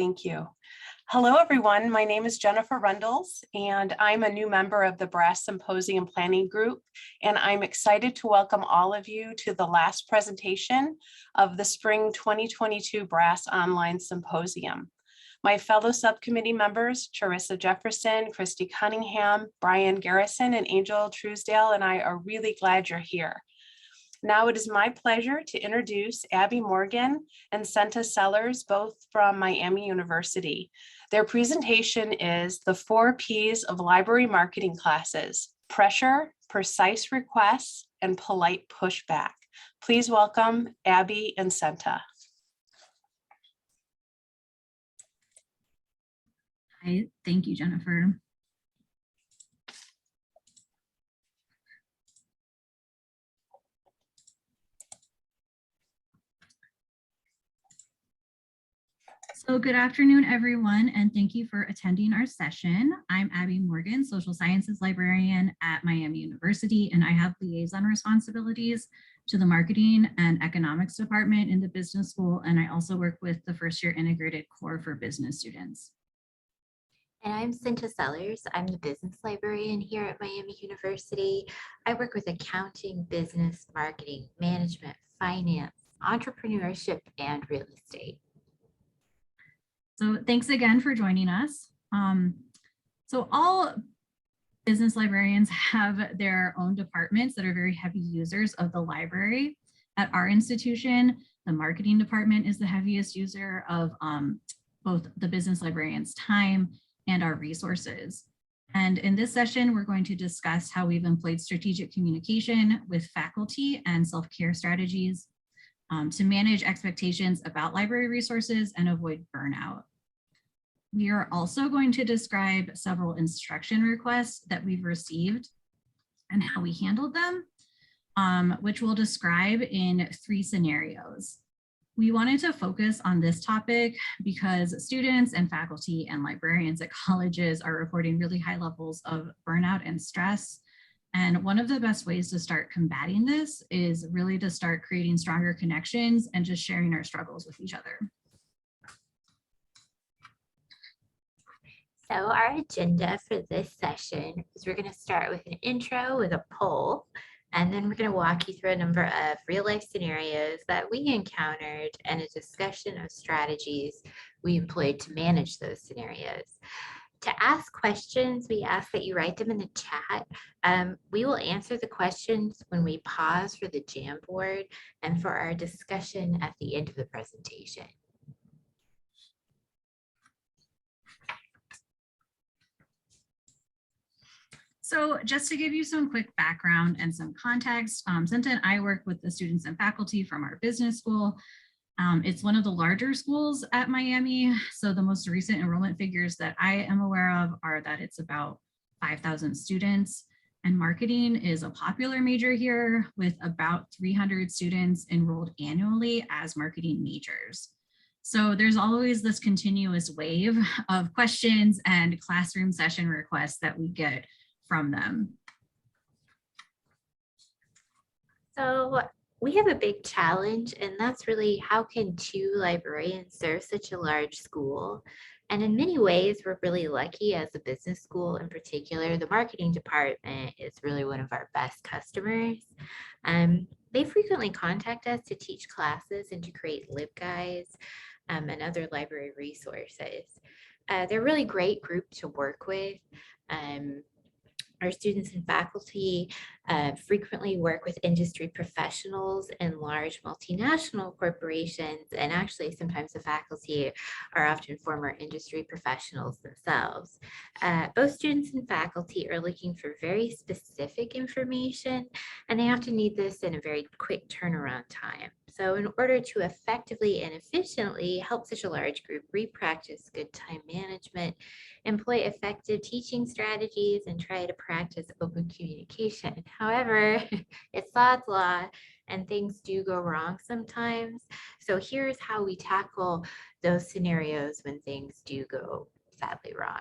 Thank you. Hello, everyone. My name is Jennifer Rundles, and I'm a new member of the BRASS Symposium Planning Group, and I'm excited to welcome all of you to the last presentation of the Spring 2022 BRASS Online Symposium. My fellow subcommittee members, Charissa Jefferson, Christy Cunningham, Brian Garrison, and Angel Truesdale, and I are really glad you're here. Now it is my pleasure to introduce Abby Morgan and Senta Sellers, both from Miami University. Their presentation is the 4 Ps of library marketing classes: pressure, precise requests, and polite pushback. Please welcome Abby and Senta. Hi, thank you, Jennifer. So good afternoon, everyone, and thank you for attending our session. I'm Abby Morgan, Social Sciences Librarian at Miami University, and I have liaison responsibilities to the Marketing and Economics Department in the Business School, and I also work with the First Year Integrated Core for Business students. And I'm Senta Sellers. I'm the business librarian here at Miami University. I work with accounting, business, marketing, management, finance, entrepreneurship, and real estate. So thanks again for joining us. So all business librarians have their own departments that are very heavy users of the library. At our institution, the marketing department is the heaviest user of both the business librarian's time and our resources. And in this session, we're going to discuss how we've employed strategic communication with faculty and self-care strategies to manage expectations about library resources and avoid burnout. We are also going to describe several instruction requests that we've received and how we handled them, which we'll describe in 3 scenarios. We wanted to focus on this topic because students and faculty and librarians at colleges are reporting really high levels of burnout and stress. And one of the best ways to start combating this is really to start creating stronger connections and just sharing our struggles with each other. So our agenda for this session is we're going to start with an intro with a poll, and then we're going to walk you through a number of real life scenarios that we encountered and a discussion of strategies we employed to manage those scenarios. To ask questions, we ask that you write them in the chat. We will answer the questions when we pause for the Jamboard and for our discussion at the end of the presentation. So just to give you some quick background and some context, Senta and I work with the students and faculty from our business school. It's one of the larger schools at Miami. So the most recent enrollment figures that I am aware of are that it's about 5,000 students, and marketing is a popular major here with about 300 students enrolled annually as marketing majors. So there's always this continuous wave of questions and classroom session requests that we get from them. So we have a big challenge, and that's really how can 2 librarians serve such a large school? And in many ways, we're really lucky as a business school in particular. The marketing department is really one of our best customers. They frequently contact us to teach classes and to create LibGuides and other library resources. They're a really great group to work with. Our students and faculty frequently work with industry professionals and large multinational corporations, and actually sometimes the faculty are often former industry professionals themselves. Both students and faculty are looking for very specific information, and they often need this in a very quick turnaround time. So in order to effectively and efficiently help such a large group re-practice good time management, employ effective teaching strategies, and try to practice open communication. However, it's God's law and things do go wrong sometimes. So here's how we tackle those scenarios when things do go sadly wrong.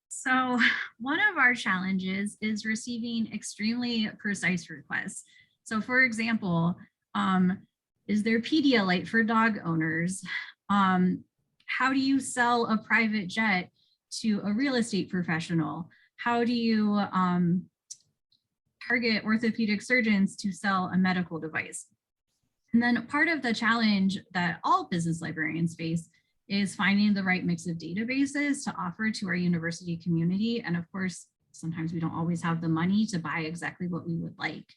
So one of our challenges is receiving extremely precise requests. So for example, Is there Pedialyte for dog owners? How do you sell a private jet to a real estate professional? How do you target orthopedic surgeons to sell a medical device? And then part of the challenge that all business librarians face is finding the right mix of databases to offer to our university community. And of course, sometimes we don't always have the money to buy exactly what we would like.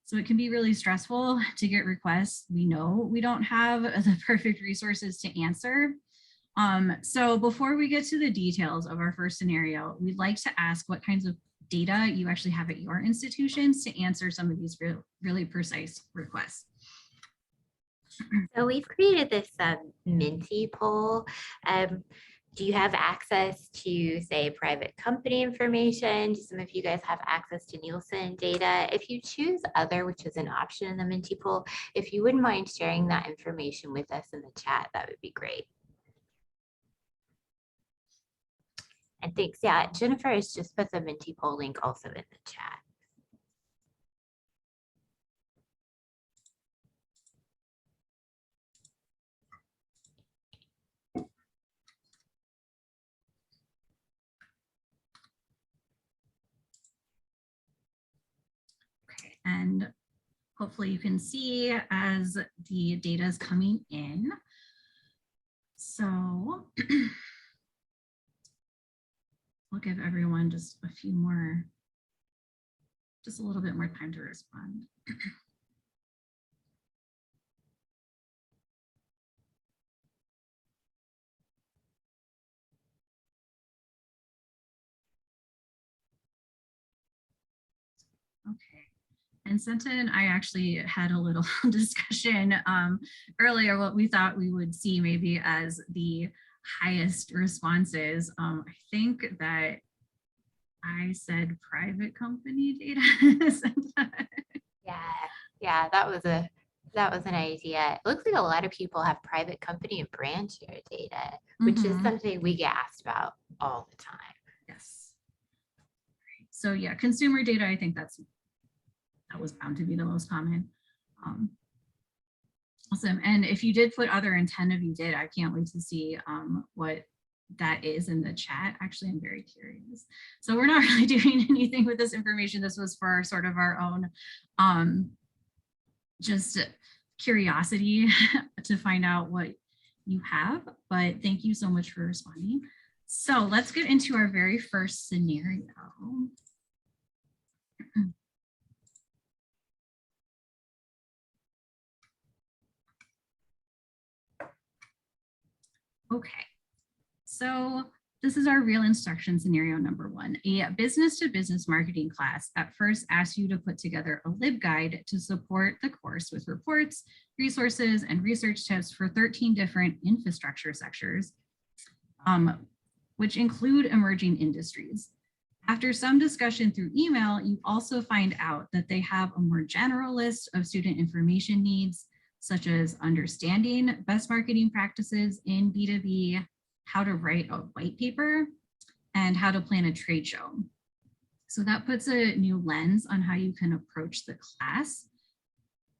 So it can be really stressful to get requests. We know we don't have the perfect resources to answer. So before we get to the details of our first scenario, we'd like to ask what kinds of data you actually have at your institutions to answer some of these really precise requests. So we've created this Minty poll. Do you have access to, say, private company information? Do some of you guys have access to Nielsen data? If you choose other, which is an option in the Minty poll, if you wouldn't mind sharing that information with us in the chat, that would be great. And thanks. Yeah, Jennifer has just put the Minty poll link also in the chat. And hopefully you can see as the data is coming in. So we'll give everyone just a few more, just a little bit more time to respond. Okay. And Senta and I actually had a little discussion earlier what we thought we would see maybe as the highest responses. I think that I said private company data. Yeah, that was an idea. It looks like a lot of people have private company and brand share data, which is something we get asked about all the time. Yes. So yeah, consumer data, I think that was bound to be the most common. Awesome. And if you did put other and 10 of you did, I can't wait to see what that is in the chat. Actually, I'm very curious. So we're not really doing anything with this information. This was for sort of our own just curiosity to find out what you have. But thank you so much for responding. So let's get into our very first scenario. Okay, so this is our real instruction scenario number 1. A business-to-business marketing class at first asks you to put together a LibGuide to support the course with reports, resources, and research tips for 13 different infrastructure sectors, which include emerging industries. After some discussion through email, you also find out that they have a more general list of student information needs, such as understanding best marketing practices in B2B, how to write a white paper, and how to plan a trade show. So that puts a new lens on how you can approach the class,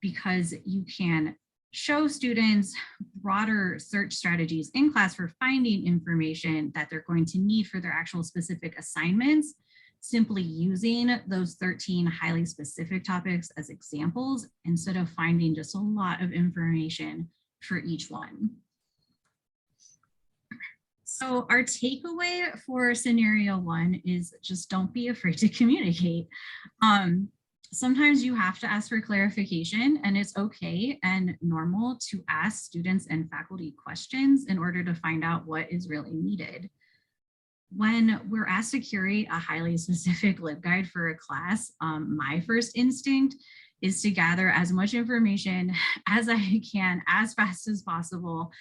because you can show students broader search strategies in class for finding information that they're going to need for their actual specific assignments, simply using those 13 highly specific topics as examples instead of finding just a lot of information for each one. So our takeaway for scenario 1 is just don't be afraid to communicate. Sometimes you have to ask for clarification, and it's okay and normal to ask students and faculty questions in order to find out what is really needed. When we're asked to curate a highly specific LibGuide for a class, my first instinct is to gather as much information as I can as fast as possible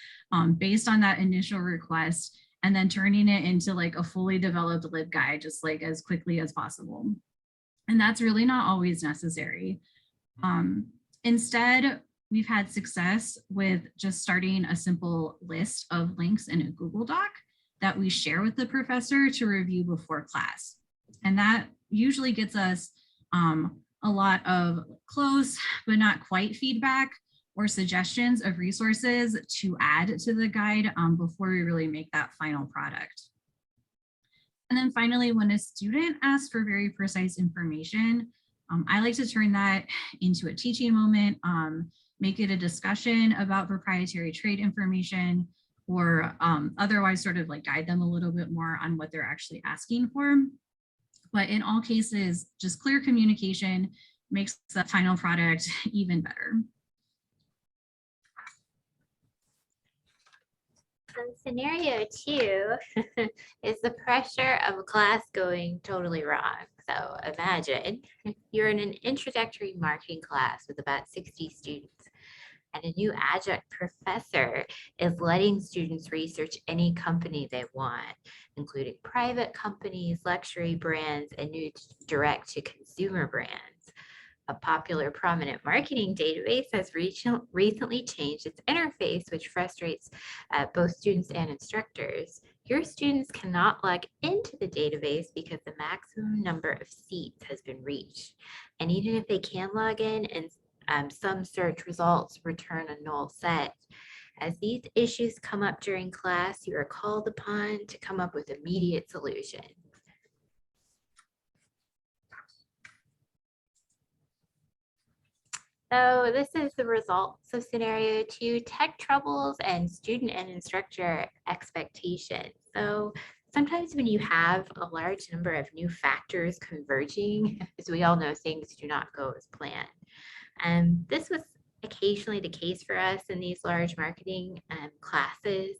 based on that initial request, and then turning it into like a fully developed LibGuide just like as quickly as possible. And that's really not always necessary. Instead, we've had success with just starting a simple list of links in a Google Doc that we share with the professor to review before class. And that usually gets us a lot of close but not quite feedback or suggestions of resources to add to the guide before we really make that final product. And then finally, when a student asks for very precise information, I like to turn that into a teaching moment, make it a discussion about proprietary trade information, or otherwise sort of like guide them a little bit more on what they're actually asking for. But in all cases, just clear communication makes the final product even better. So scenario 2 is the pressure of a class going totally wrong. So imagine you're in an introductory marketing class with about 60 students, and a new adjunct professor is letting students research any company they want, including private companies, luxury brands, and new direct-to-consumer brands. A popular prominent marketing database has recently changed its interface, which frustrates both students and instructors. Your students cannot log into the database because the maximum number of seats has been reached. And even if they can log in, and some search results return a null set. As these issues come up during class, you are called upon to come up with immediate solutions. So this is the results of scenario 2, tech troubles and student and instructor expectations. So sometimes when you have a large number of new factors converging, as we all know, things do not go as planned. And this was occasionally the case for us in these large marketing classes.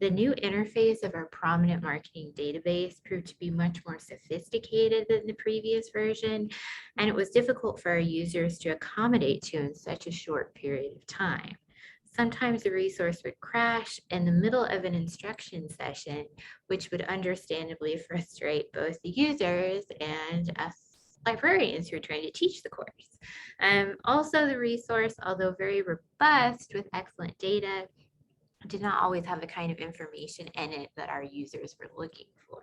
The new interface of our prominent marketing database proved to be much more sophisticated than the previous version, and it was difficult for our users to accommodate to in such a short period of time. Sometimes the resource would crash in the middle of an instruction session, which would understandably frustrate both the users and us librarians who are trying to teach the course. Also, the resource, although very robust with excellent data, did not always have the kind of information in it that our users were looking for.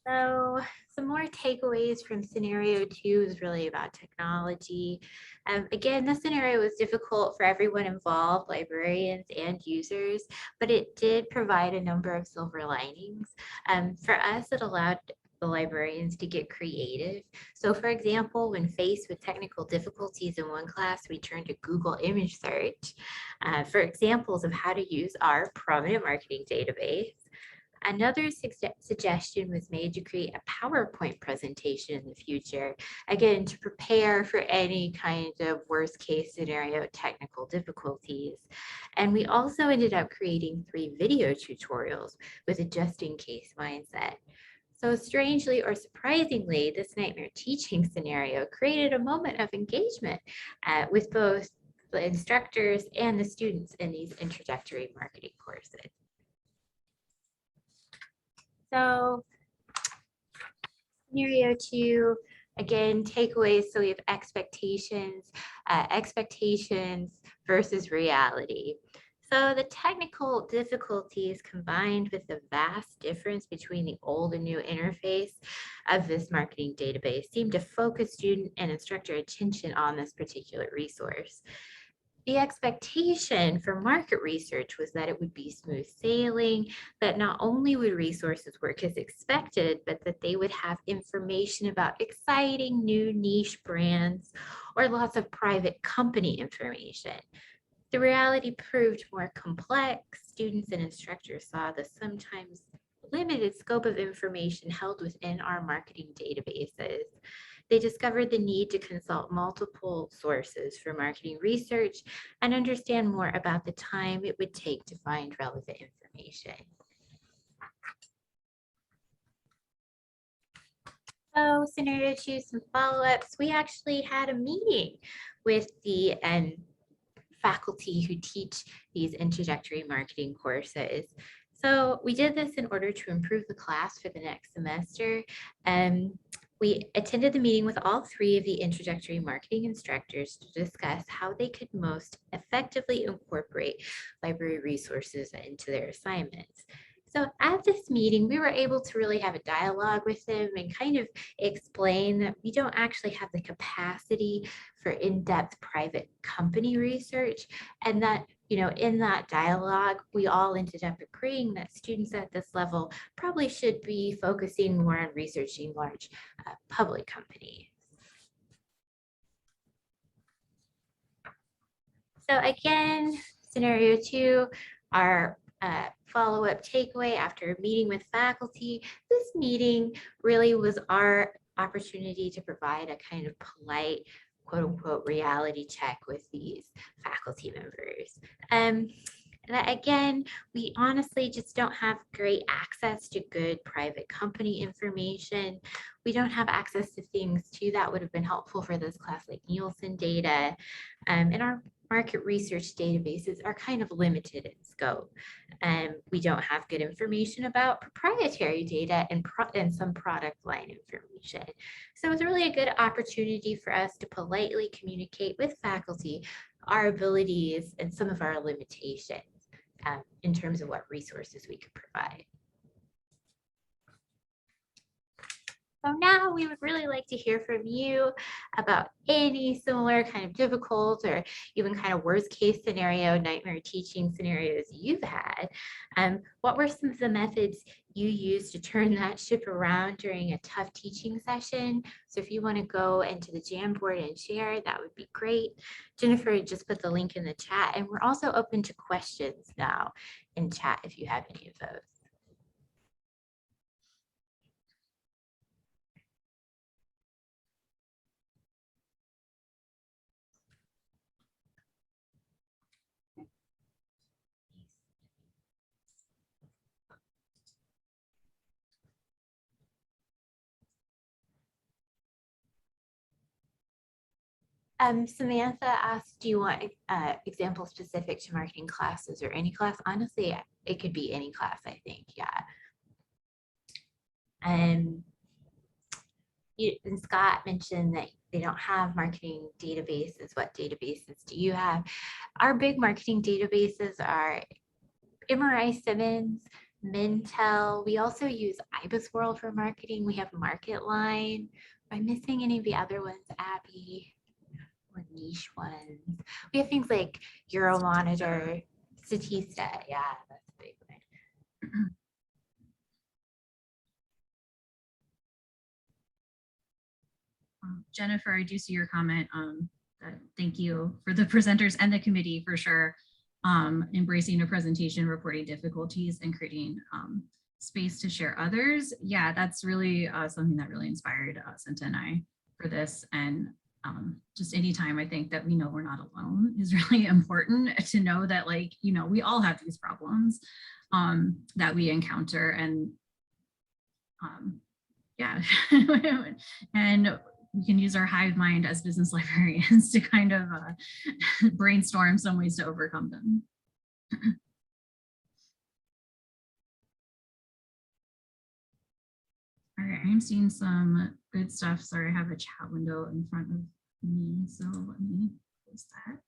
So some more takeaways from scenario 2 is really about technology. Again, this scenario was difficult for everyone involved, librarians and users, but it did provide a number of silver linings. For us, it allowed the librarians to get creative. So for example, when faced with technical difficulties in one class, we turned to Google image search for examples of how to use our prominent marketing database. Another suggestion was made to create a PowerPoint presentation in the future, again, to prepare for any kind of worst case scenario technical difficulties. And we also ended up creating 3 video tutorials with a just in case mindset. So strangely or surprisingly, this nightmare teaching scenario created a moment of engagement with both the instructors and the students in these introductory marketing courses. So scenario 2, again, takeaways. So we have expectations versus reality. So the technical difficulties combined with the vast difference between the old and new interface of this marketing database seem to focus student and instructor attention on this particular resource. The expectation for market research was that it would be smooth sailing, that not only would resources work as expected, but that they would have information about exciting new niche brands or lots of private company information. The reality proved more complex. Students and instructors saw the sometimes limited scope of information held within our marketing databases. They discovered the need to consult multiple sources for marketing research and understand more about the time it would take to find relevant information. So scenario 2, some follow-ups. We actually had a meeting with the faculty who teach these introductory marketing courses. So we did this in order to improve the class for the next semester. We attended the meeting with all 3 of the introductory marketing instructors to discuss how they could most effectively incorporate library resources into their assignments. So at this meeting, we were able to really have a dialogue with them and kind of explain that we don't actually have the capacity for in-depth private company research, and that, you know, in that dialogue, we all ended up agreeing that students at this level probably should be focusing more on researching large public companies. So again, scenario 2, our follow-up takeaway after meeting with faculty. This meeting really was our opportunity to provide a kind of polite, quote unquote, reality check with these faculty members. And again, we honestly just don't have great access to good private company information. We don't have access to things too that would have been helpful for this class, like Nielsen data. And our market research databases are kind of limited in scope. We don't have good information about proprietary data and some product line information. So it's really a good opportunity for us to politely communicate with faculty our abilities and some of our limitations in terms of what resources we could provide. So now we would really like to hear from you about any similar kind of difficult or even kind of worst case scenario, nightmare teaching scenarios you've had. What were some of the methods you used to turn that ship around during a tough teaching session? So if you want to go into the Jamboard and share, that would be great. Jennifer just put the link in the chat, and we're also open to questions now in chat if you have any of those. Samantha asked, do you want examples specific to marketing classes or any class? Honestly, it could be any class, I think, yeah. And Scott mentioned that they don't have marketing databases. What databases do you have? Our big marketing databases are MRI Simmons, Mintel. We also use IBIS World for marketing. We have MarketLine. Am I missing any of the other ones, Abby? Or niche ones. We have things like Euromonitor, Statista. Yeah, that's a big one. Jennifer, I do see your comment. Thank you for the presenters and the committee for sure. Embracing a presentation, reporting difficulties, and creating space to share others. Yeah, that's really something that really inspired Senta and I for this. And just anytime I think that we know we're not alone is really important to know that, like, you know, we all have these problems that we encounter, and yeah, and we can use our hive mind as business librarians to kind of brainstorm some ways to overcome them. All right, I'm seeing some good stuff. Sorry, I have a chat window in front of me, so let me close that.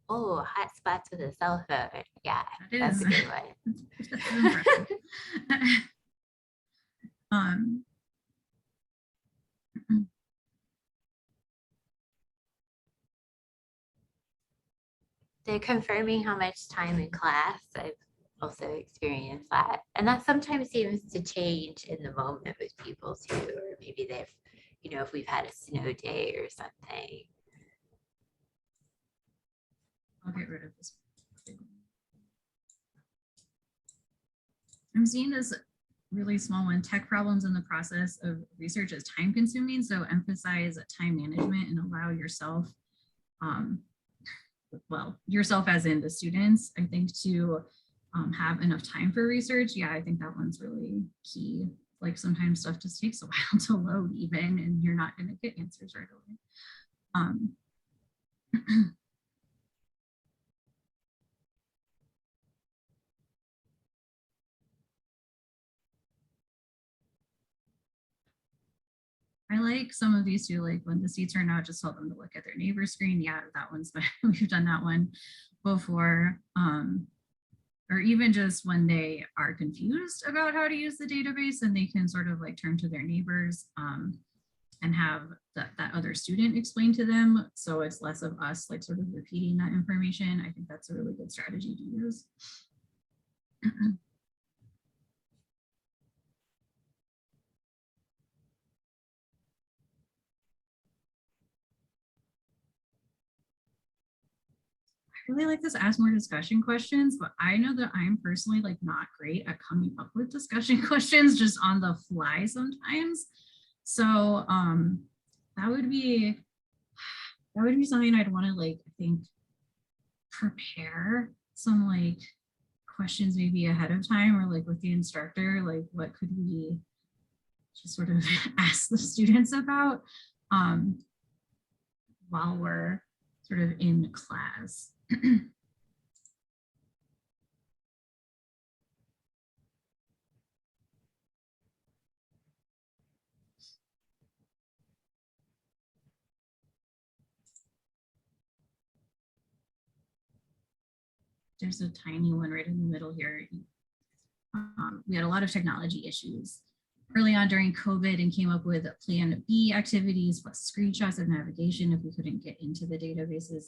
Oh, hot spots with a cell phone. Yeah, that's a good one. That's impressive. They're confirming how much time in class. I've also experienced that. And that sometimes seems to change in the moment with people too, or maybe they've, you know, if we've had a snow day or something. I'll get rid of this. I'm seeing this really small one. Tech problems in the process of research is time consuming, so emphasize time management and allow yourself, well, yourself as in the students, I think, to have enough time for research. Yeah, I think that one's really key. Like sometimes stuff just takes a while to load even, and you're not going to get answers right away. I like some of these too, like when the seats are out, just tell them to look at their neighbor's screen. Yeah, that one's, we've done that one before. Or even just when they are confused about how to use the database, and they can sort of like turn to their neighbors and have that other student explain to them. So it's less of us like sort of repeating that information. I think that's a really good strategy to use. Really like this ask more discussion questions, but I know that I'm personally like not great at coming up with discussion questions just on the fly sometimes. So that would be something I'd want to like, I think, prepare some like questions maybe ahead of time, or like with the instructor, like what could we just sort of ask the students about while we're sort of in class. There's a tiny one right in the middle here. We had a lot of technology issues early on during COVID and came up with plan B activities plus screenshots of navigation if we couldn't get into the databases.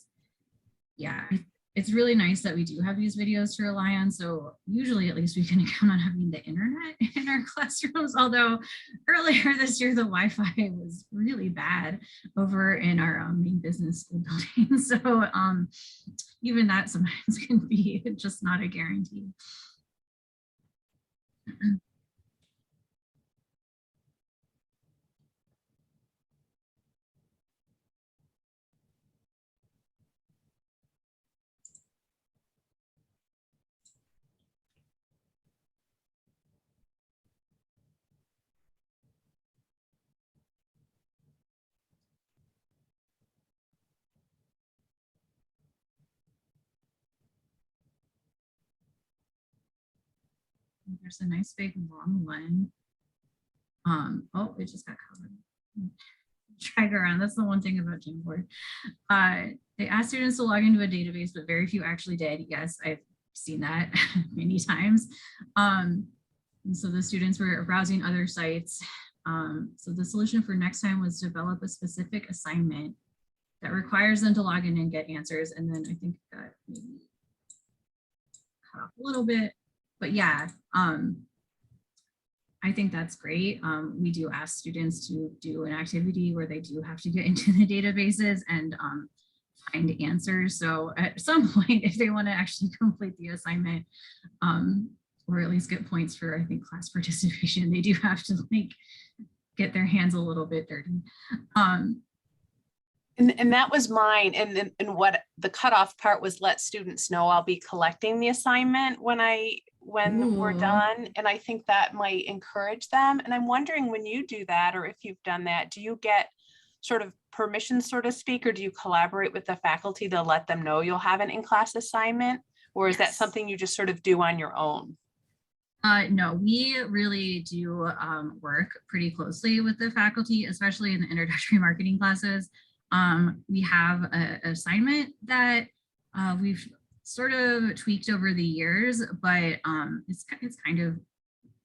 Yeah, it's really nice that we do have these videos to rely on. So usually at least we can count on having the internet in our classrooms. Although earlier this year, the Wi-Fi was really bad over in our main business school building. So even that sometimes can be just not a guarantee. There's a nice big long one. Oh, it just got covered. Drag around. That's the one thing about Jamboard. They asked students to log into a database, but very few actually did. Yes, I've seen that many times. And so the students were browsing other sites. So the solution for next time was develop a specific assignment that requires them to log in and get answers. And then I think that maybe cut off a little bit, but yeah, I think that's great. We do ask students to do an activity where they do have to get into the databases and find answers. So at some point, if they want to actually complete the assignment, or at least get points for, I think, class participation, they do have to like get their hands a little bit dirty. And that was mine. And what the cutoff part was, let students know I'll be collecting the assignment when we're done. And I think that might encourage them. And I'm wondering, when you do that, or if you've done that, do you get sort of permission, so to speak, or do you collaborate with the faculty to let them know you'll have an in-class assignment? Or is that something you just sort of do on your own? No, we really do work pretty closely with the faculty, especially in the introductory marketing classes. We have an assignment that we've sort of tweaked over the years, but it's kind of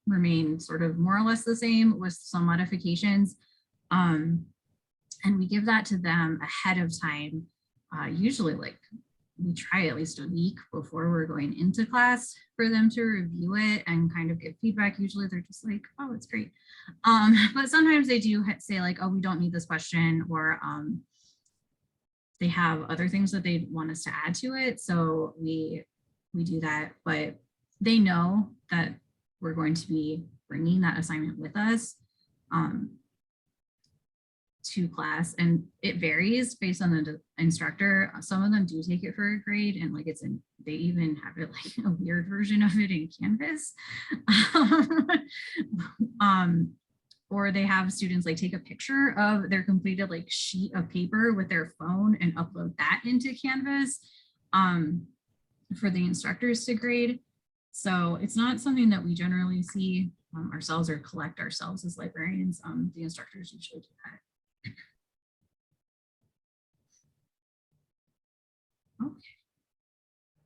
remained sort of more or less the same with some modifications. And we give that to them ahead of time, usually like we try at least a week before we're going into class for them to review it and kind of give feedback. Usually they're just like, oh, it's great. But sometimes they do say like, oh, we don't need this question, or they have other things that they want us to add to it. So we do that, but they know that we're going to be bringing that assignment with us to class, and it varies based on the instructor. Some of them do take it for a grade, and like they even have it like a weird version of it in Canvas. Or they have students like take a picture of their completed like sheet of paper with their phone and upload that into Canvas for the instructors to grade. So it's not something that we generally see ourselves or collect ourselves as librarians. The instructors usually do that. Okay.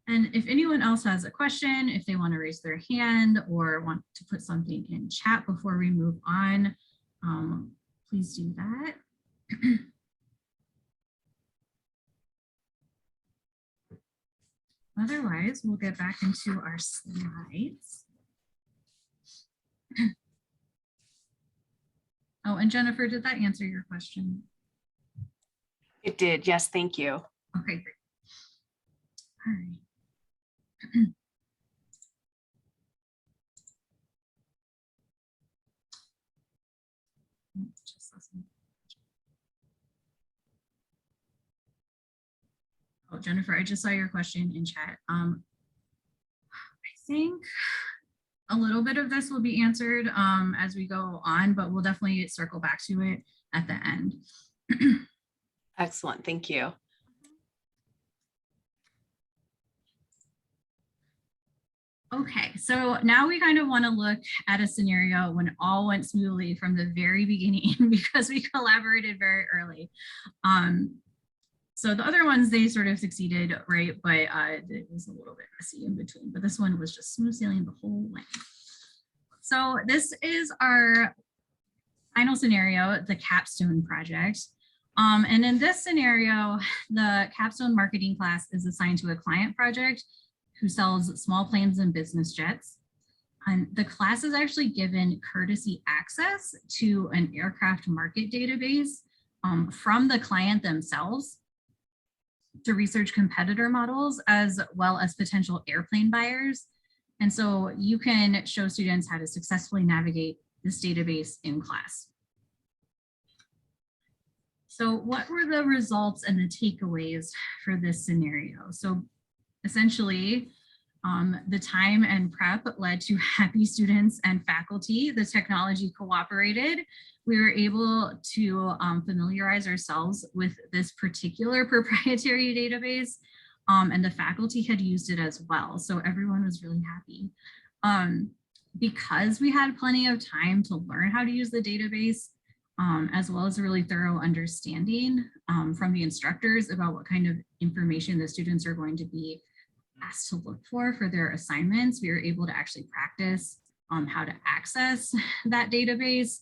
And if anyone else has a question, if they want to raise their hand or want to put something in chat before we move on, please do that. Otherwise, we'll get back into our slides. Oh, and Jennifer, did that answer your question? It did. Yes, thank you. Okay, great. All right. Oh, Jennifer, I just saw your question in chat. I think a little bit of this will be answered as we go on, but we'll definitely circle back to it at the end. Excellent. Thank you. Okay, so now we kind of want to look at a scenario when all went smoothly from the very beginning because we collaborated very early. So the other ones, they sort of succeeded, right? But it was a little bit messy in between, but this one was just smooth sailing the whole way. So this is our final scenario, the capstone project. And in this scenario, the capstone marketing class is assigned to a client project who sells small planes and business jets. And the class is actually given courtesy access to an aircraft market database from the client themselves to research competitor models as well as potential airplane buyers. And so you can show students how to successfully navigate this database in class. So what were the results and the takeaways for this scenario? So essentially, the time and prep led to happy students and faculty. The technology cooperated. We were able to familiarize ourselves with this particular proprietary database, and the faculty had used it as well. So everyone was really happy. Because we had plenty of time to learn how to use the database, as well as a really thorough understanding from the instructors about what kind of information the students are going to be asked to look for their assignments, we were able to actually practice how to access that database,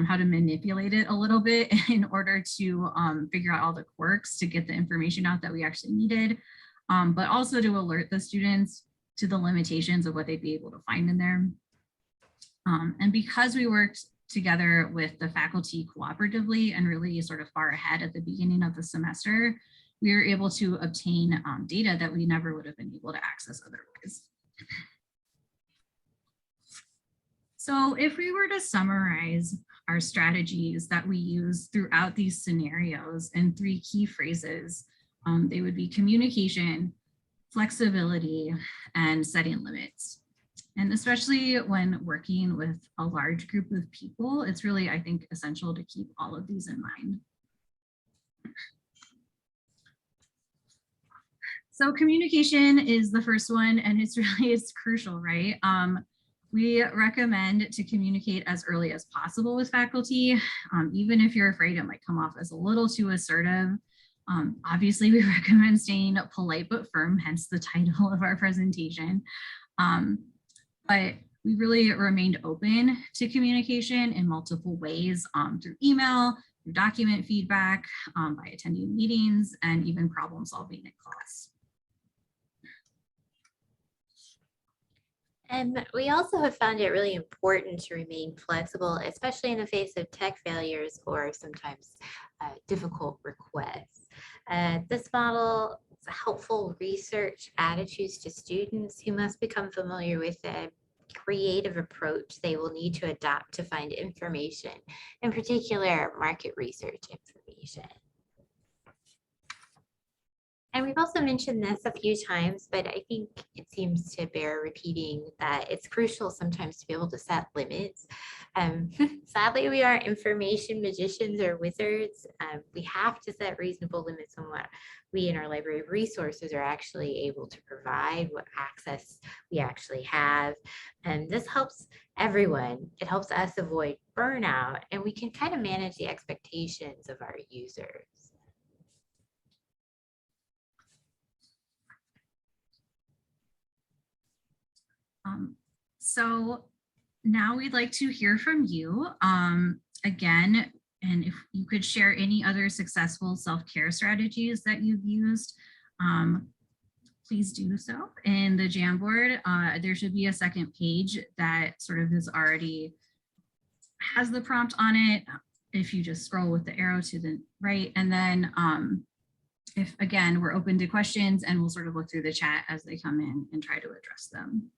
how to manipulate it a little bit in order to figure out all the quirks to get the information out that we actually needed, but also to alert the students to the limitations of what they'd be able to find in there. And because we worked together with the faculty cooperatively and really sort of far ahead at the beginning of the semester, we were able to obtain data that we never would have been able to access otherwise. So if we were to summarize our strategies that we use throughout these scenarios in 3 key phrases, they would be communication, flexibility, and setting limits. And especially when working with a large group of people, it's really, I think, essential to keep all of these in mind. So communication is the first one, and it's crucial, right? We recommend to communicate as early as possible with faculty, even if you're afraid it might come off as a little too assertive. Obviously, we recommend staying polite but firm, hence the title of our presentation. But we really remained open to communication in multiple ways, through email, through document feedback, by attending meetings, and even problem solving in class. And we also have found it really important to remain flexible, especially in the face of tech failures or sometimes difficult requests. This model is a helpful research attitudes to students who must become familiar with a creative approach they will need to adopt to find information, in particular market research information. And we've also mentioned this a few times, but I think it seems to bear repeating that it's crucial sometimes to be able to set limits. Sadly, we aren't information magicians or wizards. We have to set reasonable limits on what we in our library resources are actually able to provide, what access we actually have. And this helps everyone. It helps us avoid burnout, and we can kind of manage the expectations of our users. So now we'd like to hear from you again, and if you could share any other successful self-care strategies that you've used, please do so. In the Jamboard, there should be a second page that sort of is already has the prompt on it. If you just scroll with the arrow to the right, and then if again, we're open to questions and we'll sort of look through the chat as they come in and try to address them.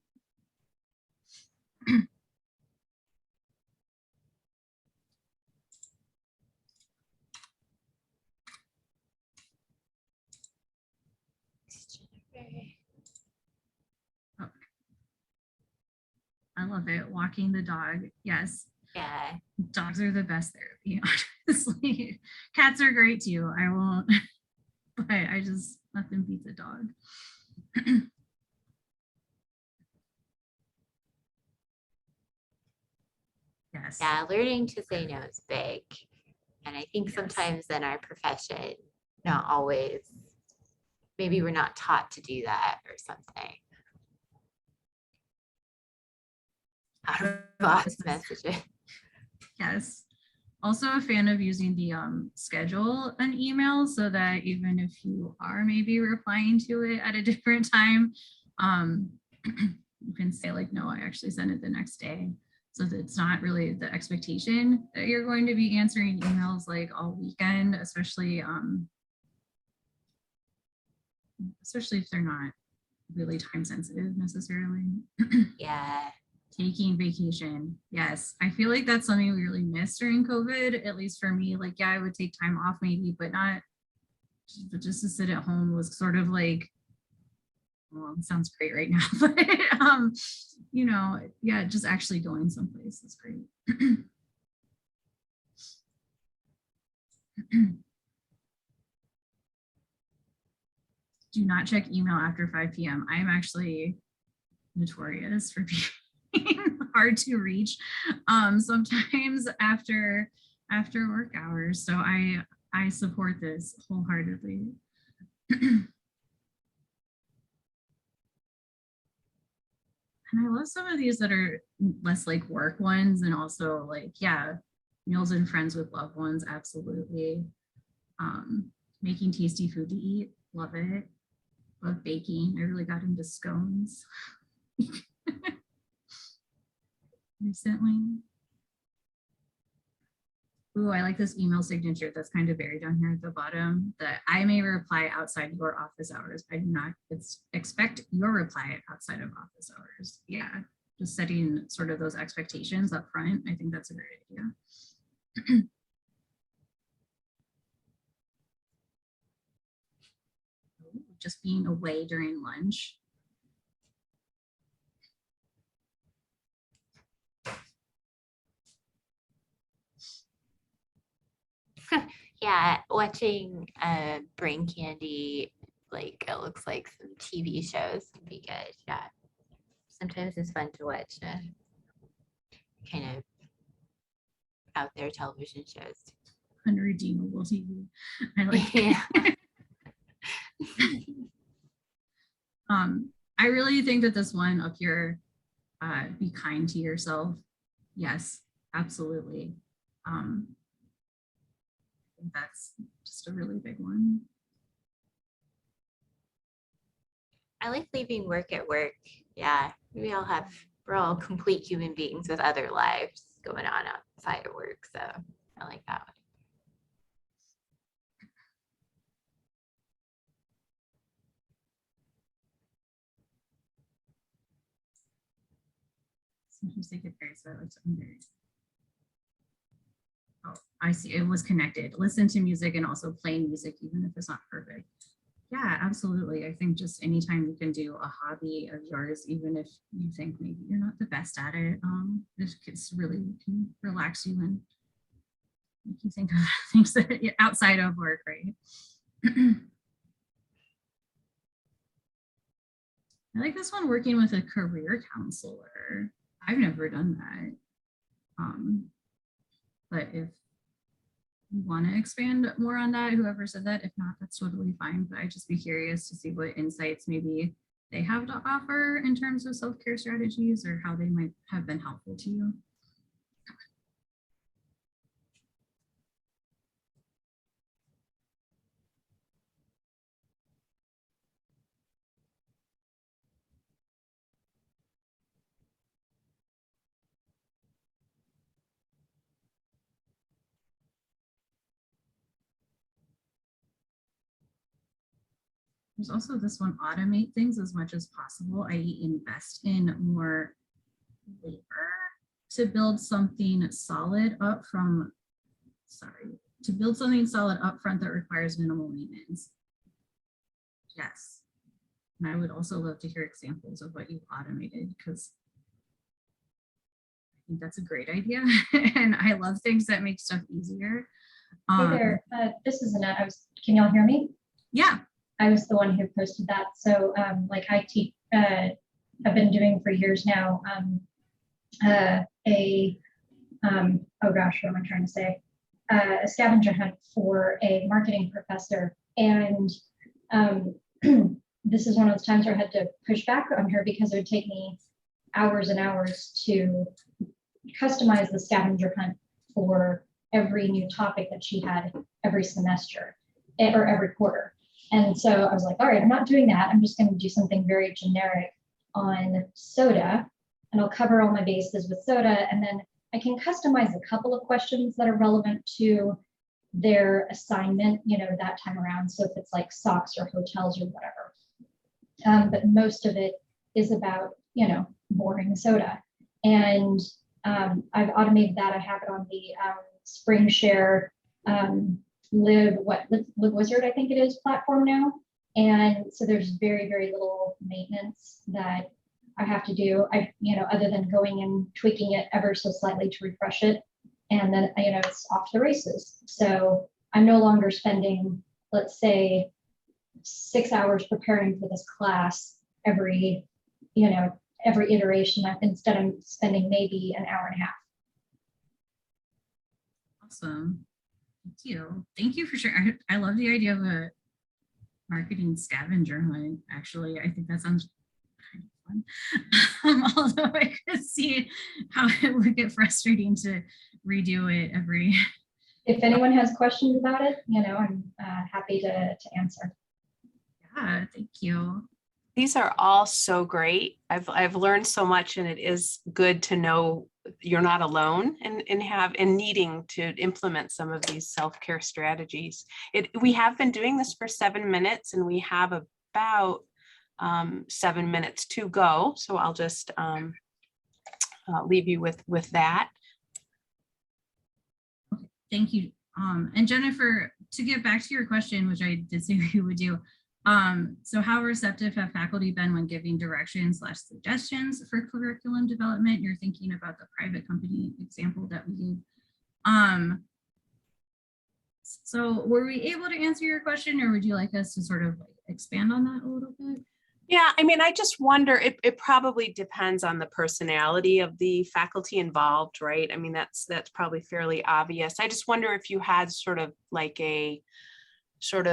Oh. I love it. Walking the dog. Yes. Yeah. Dogs are the best therapy, honestly. Cats are great too. I won't, but I just, nothing beats a dog. Yes. Yeah, learning to say no is big. And I think Yes. sometimes in our profession, not always, maybe we're not taught to do that or something. Out of office messages. Yes. Also a fan of using the schedule an email so that even if you are maybe replying to it at a different time, you can say like, no, I actually sent it the next day. So that it's not really the expectation that you're going to be answering emails like all weekend, especially if they're not really time sensitive necessarily. Yeah. Taking vacation. Yes. I feel like that's something we really missed during COVID, at least for me. Like, yeah, I would take time off maybe, but not just to sit at home was sort of like, well, it sounds great right now, but you know, yeah, just actually going someplace is great. Do not check email after 5 p.m. I'm actually notorious for being hard to reach sometimes after work hours. So I support this wholeheartedly. And I love some of these that are less like work ones, and also like, yeah, meals and friends with loved ones, absolutely. Making tasty food to eat, love it. Love baking. I really got into scones recently. Ooh, I like this email signature that's kind of buried down here at the bottom, that I may reply outside your office hours. I do not expect your reply outside of office hours. Yeah, just setting sort of those expectations up front. I think that's a great idea. Just being away during lunch. Yeah, watching brain candy, like it looks like some TV shows would be good. Yeah, sometimes it's fun to watch kind of out there television shows. Unredeemable TV. I like Yeah. I really think that this one up here, be kind to yourself. Yes, absolutely. I think that's just a really big one. I like leaving work at work. Yeah, we're all complete human beings with other lives going on outside of work. So I like that one. Sometimes they get very silent. Oh, I see. It was connected. Listen to music and also play music, even if it's not perfect. Yeah, absolutely. I think just anytime you can do a hobby of yours, even if you think maybe you're not the best at it, this kids really can relax you and make you think of things that you're outside of work, right? I like this one, working with a career counselor. I've never done that. But if you want to expand more on that, whoever said that, if not, that's totally fine. But I'd just be curious to see what insights maybe they have to offer in terms of self-care strategies or how they might have been helpful to you. There's also this one, automate things as much as possible, i.e. invest in more labor to build something solid up from, to build something solid up front that requires minimal maintenance. Yes. And I would also love to hear examples of what you've automated, because I think that's a great idea. And I love things that make stuff easier. Hey there, this is Annette. Can y'all hear me? Yeah. I was the one who posted that. So like I teach, I've been doing for years now, oh gosh, what am I trying to say? A scavenger hunt for a marketing professor. And this is one of those times where I had to push back on her because it would take me hours and hours to customize the scavenger hunt for every new topic that she had every semester or every quarter. And so I was like, all right, I'm not doing that. I'm just going to do something very generic on soda, and I'll cover all my bases with soda. And then I can customize a couple of questions that are relevant to their assignment, you know, that time around. So if it's like socks or hotels or whatever, but most of it is about, you know, boring soda. And I've automated that. I have it on the Spring Share Live Wizard, I think it is, platform now. And so there's very, very little maintenance that I have to do. You know, other than going and tweaking it ever so slightly to refresh it. And then, you know, it's off to the races. So I'm no longer spending, let's say, 6 hours preparing for this class every, you know, every iteration. Instead, I'm spending maybe an hour and a half. Awesome. Thank you. Thank you for sharing. I love the idea of a marketing scavenger hunt. Actually, I think that sounds kind of fun. Although I could see how it would get frustrating to redo it every. If anyone has questions about it, you know, I'm happy to answer. Yeah, thank you. These are all so great. I've learned so much, and it is good to know you're not alone in needing to implement some of these self-care strategies. We have been doing this for 7 minutes, and we have about 7 minutes to go. So I'll just leave you with that. Thank you. And Jennifer, to get back to your question, which I did say we would do, so how receptive have faculty been when giving directions/suggestions for curriculum development? You're thinking about the private company example that we gave. So were we able to answer your question, or would you like us to sort of expand on that a little bit? Yeah, I mean, I just wonder, it probably depends on the personality of the faculty involved, right? I mean, that's probably fairly obvious. I just wonder if you had sort of like a sort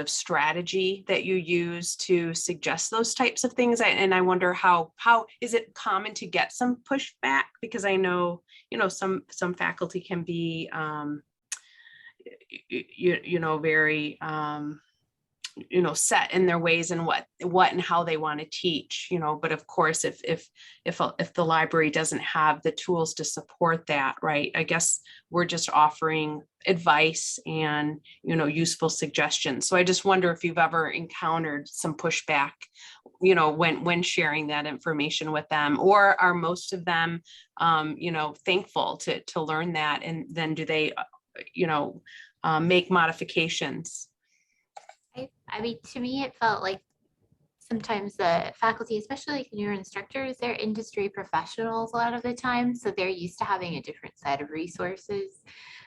of strategy that you use to suggest those types of things. And I wonder how is it common to get some pushback? Because I know, you know, some faculty can be, you know, very, you know, set in their ways and what and how they want to teach, you know. But of course, if the library doesn't have the tools to support that, right, I guess we're just offering advice and, you know, useful suggestions. So I just wonder if you've ever encountered some pushback, you know, when sharing that information with them, or are most of them, you know, thankful to learn that, and then do they, you know, make modifications? I mean, to me, it felt like sometimes the faculty, especially like newer instructors, they're industry professionals a lot of the time. So they're used to having a different set of resources.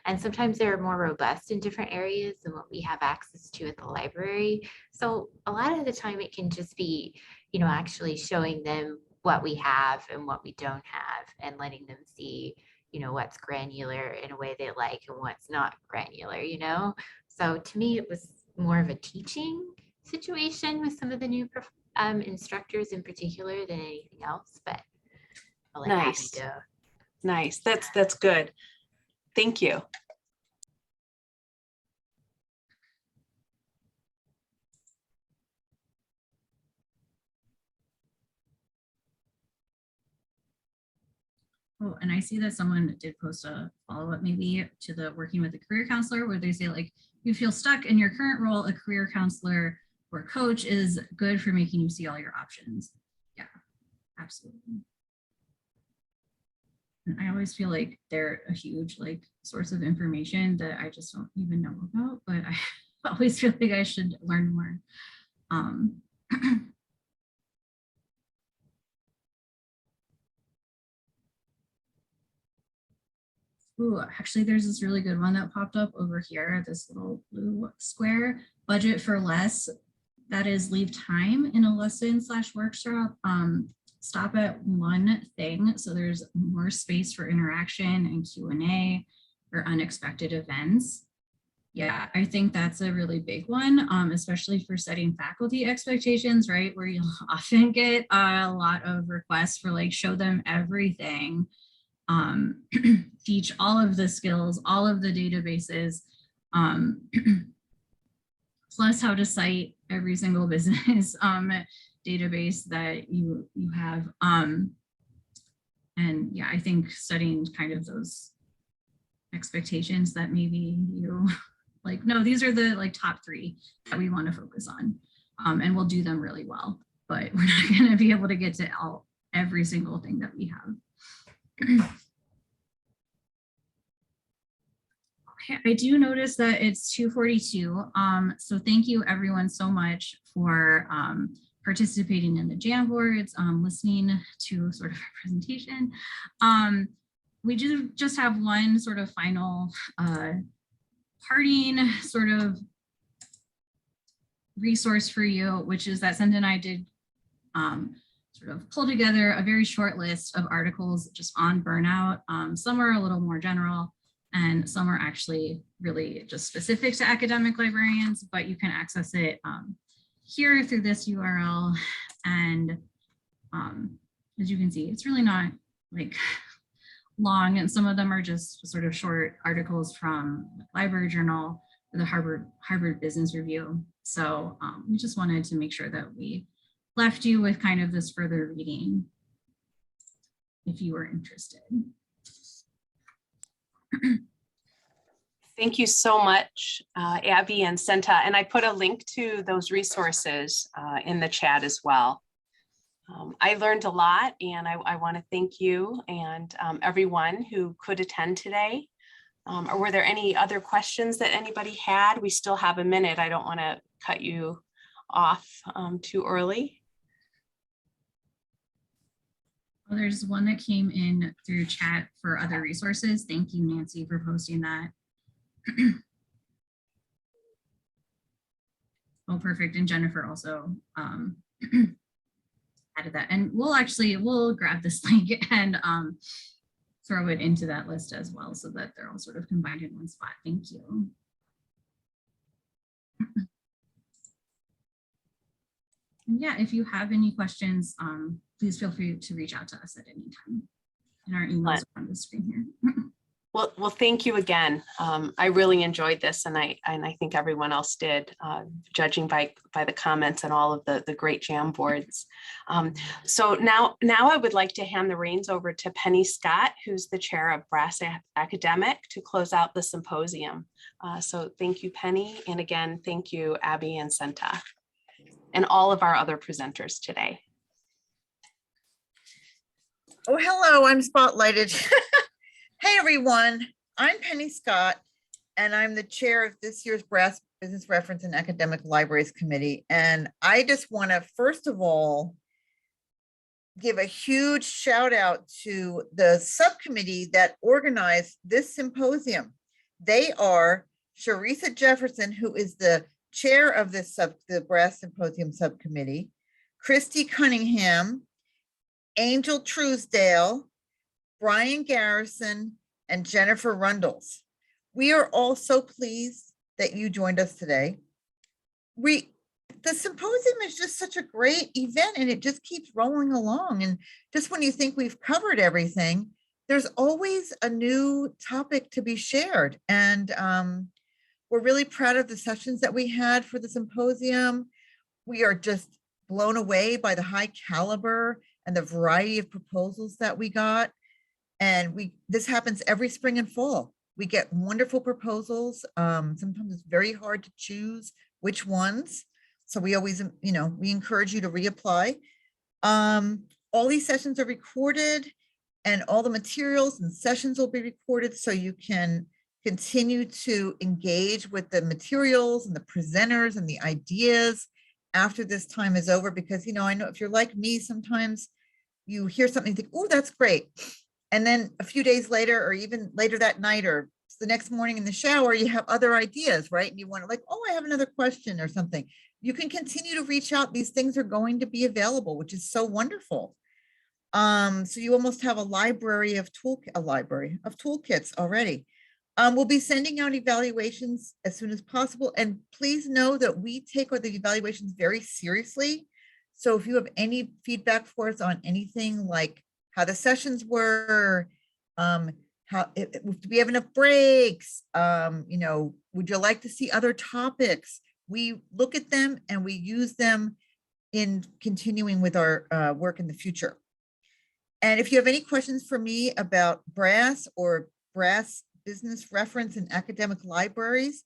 And sometimes they're more robust in different areas than what we have access to at the library. So a lot of the time it can just be, you know, actually showing them what we have and what we don't have and letting them see, you know, what's granular in a way they like and what's not granular, you know? So to me, it was more of a teaching situation with some of the new instructors in particular than anything else, but I'll let Abby Nice. go. Nice. That's good. Thank you. Oh, and I see that someone did post a follow-up maybe to the working with a career counselor where they say like, you feel stuck in your current role, a career counselor or coach is good for making you see all your options. Yeah, absolutely. And I always feel like they're a huge like source of information that I just don't even know about, but I always feel like I should learn more. Ooh, actually, there's this really good one that popped up over here, this little blue square, budget for less. That is leave time in a lesson / workshop. Stop at one thing. So there's more space for interaction and Q&A or unexpected events. Yeah, I think that's a really big one, especially for setting faculty expectations, right? Where you'll often get a lot of requests for like, show them everything. Teach all of the skills, all of the databases, plus how to cite every single business database that you have. And yeah, I think setting kind of those expectations that maybe you like, no, these are the like top 3 that we want to focus on, and we'll do them really well, but we're not going to be able to get to every single thing that we have. Okay, I do notice that it's 2:42. So thank you everyone so much for participating in the Jamboards, listening to sort of our presentation. We do just have one sort of final parting sort of resource for you, which is that Senta and I did sort of pull together a very short list of articles just on burnout. Some are a little more general and some are actually really just specific to academic librarians, but you can access it here through this URL. And as you can see, it's really not like long, and some of them are just sort of short articles from the Library Journal or the Harvard Business Review. So we just wanted to make sure that we left you with kind of this further reading if you were interested. Thank you so much, Abby and Senta. And I put a link to those resources in the chat as well. I learned a lot, and I want to thank you and everyone who could attend today. Or were there any other questions that anybody had? We still have a minute. I don't want to cut you off too early. Well, there's one that came in through chat for other resources. Thank you, Nancy, for posting that. Oh, perfect. And Jennifer also added that. And we'll grab this link and throw it into that list as well so that they're all sort of combined in one spot. Thank you. And yeah, if you have any questions, please feel free to reach out to us at any time. And our emails are on the screen here. Well, thank you again. I really enjoyed this, and I think everyone else did, judging by the comments and all of the great Jamboards. So now I would like to hand the reins over to Penny Scott, who's the chair of Brass Academic, to close out the symposium. So thank you, Penny, and again, thank you, Abby and Senta, and all of our other presenters today. Oh, hello, I'm spotlighted. Hey everyone, I'm Penny Scott, and I'm the chair of this year's Brass Business Reference and Academic Libraries Committee. And I just want to, first of all, give a huge shout out to the subcommittee that organized this symposium. They are Sharissa Jefferson, who is the chair of the Brass Symposium Subcommittee, Christy Cunningham, Angel Truesdale, Brian Garrison, and Jennifer Rundles. We are all so pleased that you joined us today. The symposium is just such a great event, and it just keeps rolling along. And just when you think we've covered everything, there's always a new topic to be shared. And we're really proud of the sessions that we had for the symposium. We are just blown away by the high caliber and the variety of proposals that we got. And this happens every spring and fall. We get wonderful proposals. Sometimes it's very hard to choose which ones. So we always, we encourage you to reapply. All these sessions are recorded, and all the materials and sessions will be recorded, so you can continue to engage with the materials and the presenters and the ideas after this time is over. Because, I know if you're like me, sometimes you hear something, you think, oh, that's great. And then a few days later, or even later that night, or the next morning in the shower, you have other ideas, right? And you want to I have another question or something. You can continue to reach out. These things are going to be available, which is so wonderful. So you almost have a library of toolkits already. We'll be sending out evaluations as soon as possible. And please know that we take the evaluations very seriously. So if you have any feedback for us on anything like how the sessions were, do we have enough breaks? Would you like to see other topics? We look at them and we use them in continuing with our work in the future. And if you have any questions for me about Brass or Brass Business Reference and Academic Libraries,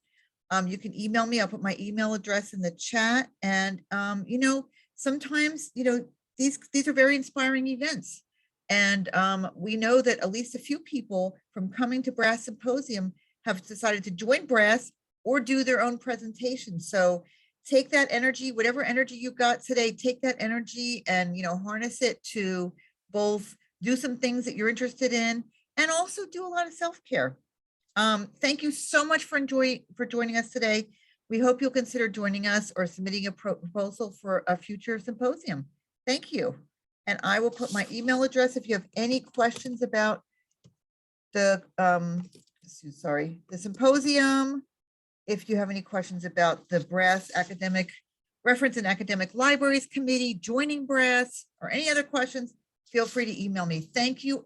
you can email me. I'll put my email address in the chat. And, sometimes, these are very inspiring events. And we know that at least a few people from coming to Brass Symposium have decided to join Brass or do their own presentation. So take that energy, whatever energy you got today, take that energy and, harness it to both do some things that you're interested in and also do a lot of self-care. Thank you so much for joining us today. We hope you'll consider joining us or submitting a proposal for a future symposium. Thank you. And I will put my email address if you have any questions about the symposium. If you have any questions about the Brass Academic Reference and Academic Libraries Committee, joining Brass, or any other questions, feel free to email me. Thank you